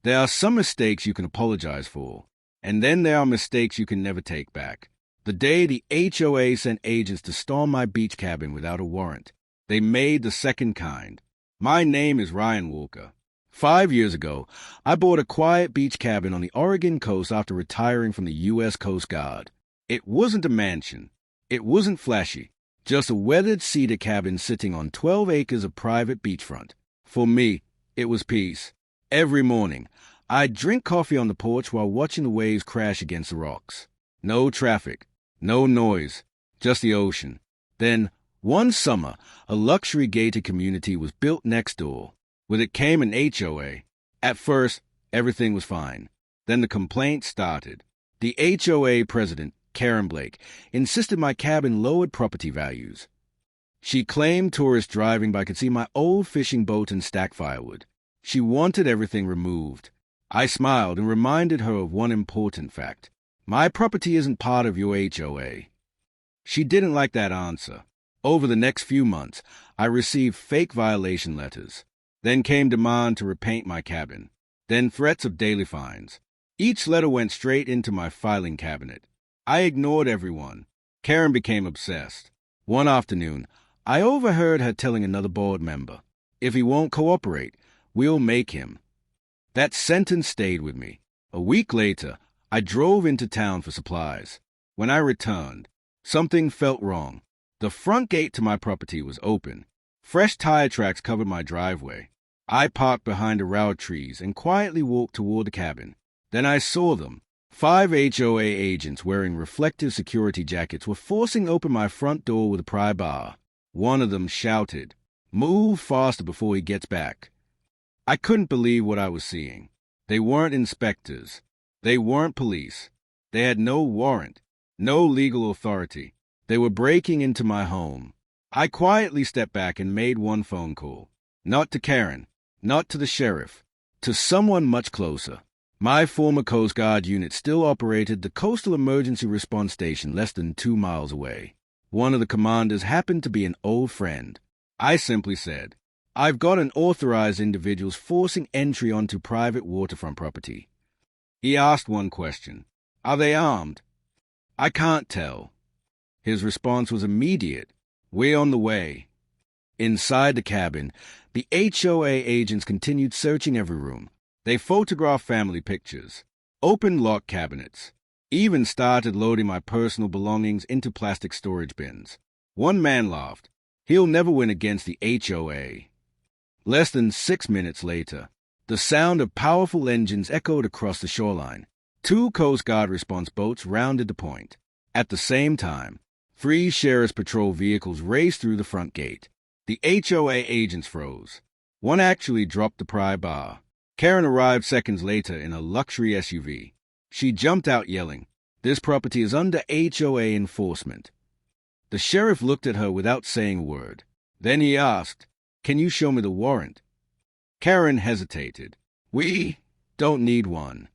There are some mistakes you can apologize for, and then there are mistakes you can never take back. The day the HOA sent agents to storm my beach cabin without a warrant, they made the second kind. My name is Ryan Walker. 5 years ago, I bought a quiet beach cabin on the Oregon coast after retiring from the U.S. Coast Guard. It wasn't a mansion. It wasn't flashy. Just a weathered cedar cabin sitting on 12 acres of private beachfront. For me, it was peace. Every morning, I'd drink coffee on the porch while watching the waves crash against the rocks. No traffic, no noise, just the ocean. Then, one summer, a luxury gated community was built next door. With it came an HOA. At first, everything was fine. Then the complaints started. The HOA president, Karen Blake, insisted my cabin lowered property values. She claimed tourists driving by could see my old fishing boat and stacked firewood. She wanted everything removed. I smiled and reminded her of one important fact. My property isn't part of your HOA. She didn't like that answer. Over the next few months, I received fake violation letters. Then came demand to repaint my cabin. Then threats of daily fines. Each letter went straight into my filing cabinet. I ignored everyone. Karen became obsessed. One afternoon, I overheard her telling another board member, "If he won't cooperate, we'll make him." That sentence stayed with me. A week later, I drove into town for supplies. When I returned, something felt wrong. The front gate to my property was open. Fresh tire tracks covered my driveway. I parked behind a row of trees and quietly walked toward the cabin. Then I saw them. 5 HOA agents wearing reflective security jackets were forcing open my front door with a pry bar. One of them shouted, "Move faster before he gets back." I couldn't believe what I was seeing. They weren't inspectors. They weren't police. They had no warrant, no legal authority. They were breaking into my home. I quietly stepped back and made one phone call. Not to Karen, not to the sheriff, to someone much closer. My former Coast Guard unit still operated the Coastal Emergency Response Station less than 2 miles away. One of the commanders happened to be an old friend. I simply said, "I've got unauthorized individuals forcing entry onto private waterfront property." He asked one question. "Are they armed?" "I can't tell." His response was immediate. "We're on the way." Inside the cabin, the HOA agents continued searching every room. They photographed family pictures, opened locked cabinets, even started loading my personal belongings into plastic storage bins. One man laughed. He'll never win against the HOA. Less than 6 minutes later, the sound of powerful engines echoed across the shoreline. 2 Coast Guard response boats rounded the point. At the same time, 3 Sheriff's Patrol vehicles raced through the front gate. The HOA agents froze. One actually dropped the pry bar. Karen arrived seconds later in a luxury SUV. She jumped out yelling, "This property is under HOA enforcement." The sheriff looked at her without saying a word. Then he asked, "Can you show me the warrant?" Karen hesitated. "We don't need one."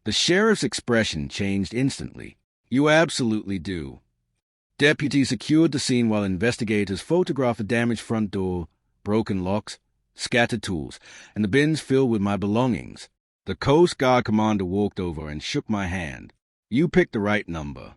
The sheriff's expression changed instantly. "You absolutely do." Deputies secured the scene while investigators photographed the damaged front door, broken locks, scattered tools, and the bins filled with my belongings. The Coast Guard commander walked over and shook my hand. "You picked the right number."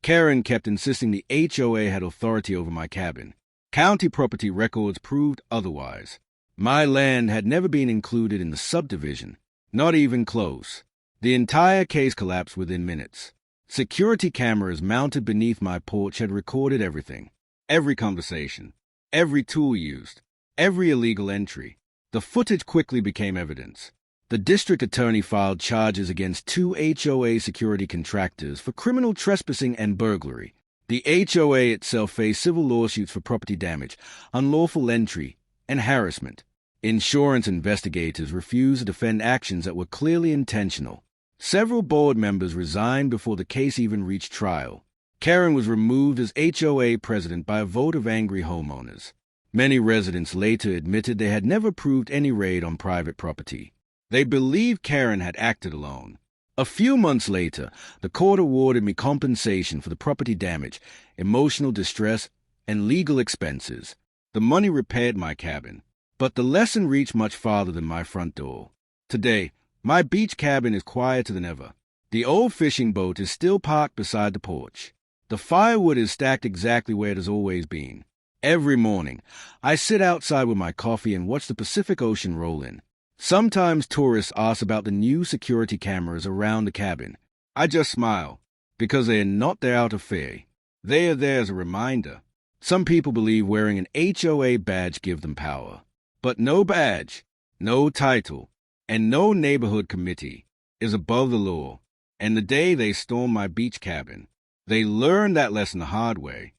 Karen kept insisting the HOA had authority over my cabin. County property records proved otherwise. My land had never been included in the subdivision, not even close. The entire case collapsed within minutes. Security cameras mounted beneath my porch had recorded everything. Every conversation, every tool used, every illegal entry. The footage quickly became evidence. The district attorney filed charges against 2 HOA security contractors for criminal trespassing and burglary. The HOA itself faced civil lawsuits for property damage, unlawful entry, and harassment. Insurance investigators refused to defend actions that were clearly intentional. Several board members resigned before the case even reached trial. Karen was removed as HOA president by a vote of angry homeowners. Many residents later admitted they had never approved any raid on private property. They believed Karen had acted alone. A few months later, the court awarded me compensation for the property damage, emotional distress, and legal expenses. The money repaired my cabin, but the lesson reached much farther than my front door. Today, My beach cabin is quieter than ever. The old fishing boat is still parked beside the porch. The firewood is stacked exactly where it has always been. Every morning, I sit outside with my coffee and watch the Pacific Ocean roll in. Sometimes tourists ask about the new security cameras around the cabin. I just smile, because they are not there out of fear. They are there as a reminder. Some people believe wearing an HOA badge gives them power. But no badge, no title, and no neighborhood committee is above the law. And the day they stormed my beach cabin, they learned that lesson the hard way.